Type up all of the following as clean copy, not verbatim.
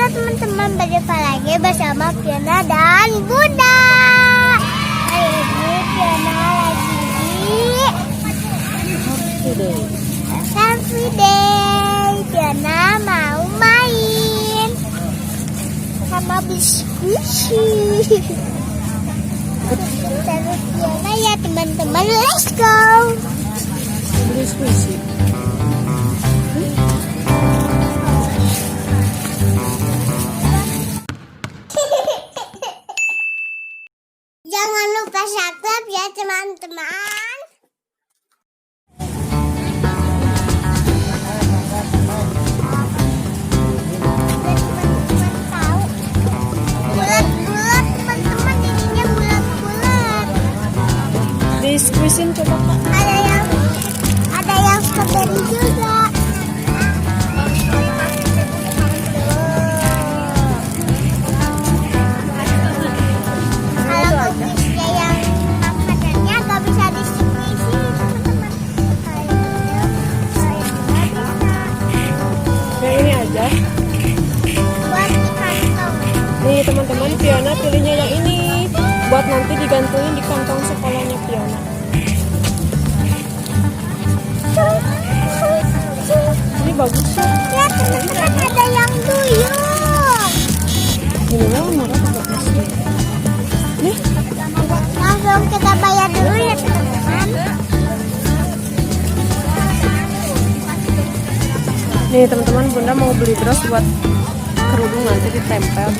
Halo teman-teman, berjumpa lagi bersama Fiona dan Bunda. Hari ini Fiona lagi di Selfie Day. Fiona mau main sama biskuit. Terus Fiona ya teman-teman, let's go. Biskuit. Jangan lupa subscribe ya teman-teman. Tahu bulat-bulat teman-teman, ininya bulat-bulat. Diskusin coba Kak. Ada yang strawberry juga. Nih teman-teman, Fiona pilihnya yang ini buat nanti digantungin di kantong sekolahnya Fiona. Ini bagus ya. Lihat teman-teman, ada yang duyung. Ini memang murah buat masih. Nih, Langsung kita bayar dulu ya teman-teman. nih teman-teman, Bunda mau beli terus buat kerudung nanti ditempel.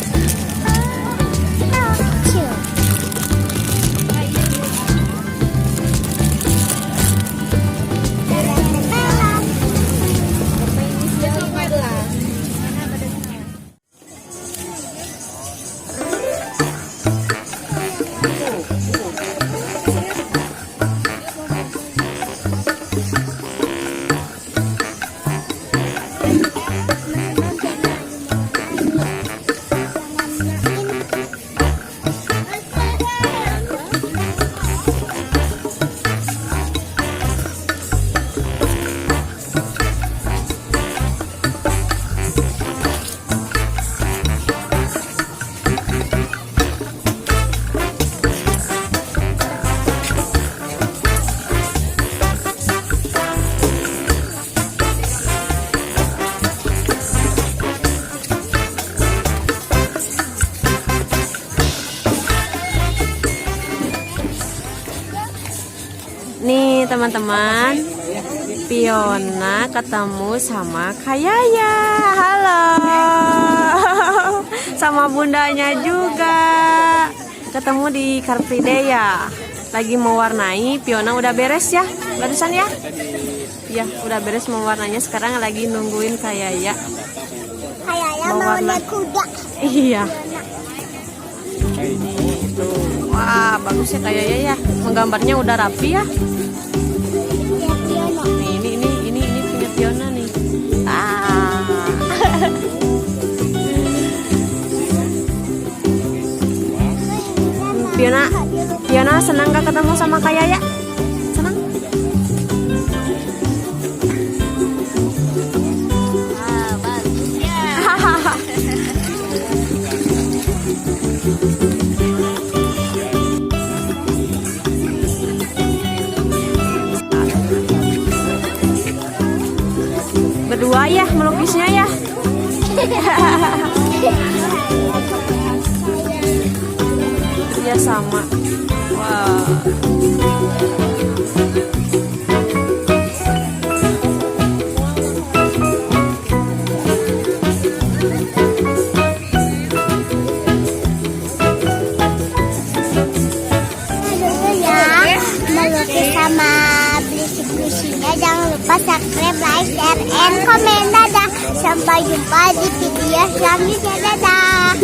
Nih teman-teman, Fiona ketemu sama Kayaya. Halo. Sama bundanya juga. Ketemu di Car Free Day ya. Lagi mewarnai. Fiona udah beres ya barusan ya? Ya udah beres mewarnanya. Sekarang lagi nungguin Kayaya. Kayaknya mau naik kuda. Iya. Wah, bagus ya Kayaya ya. Menggambarnya udah rapi ya. Nih, ini punya Fiona nih. Fiona senang gak ketemu sama Kayaya? Senang? Bagus ya. Berdua ya melukisnya ya. Iya sama. Wow. Melukis sama berisik-berisiknya. Jangan lupa subscribe, like, share, and komen. Dadah. Sampai jumpa di video selanjutnya. Dadah.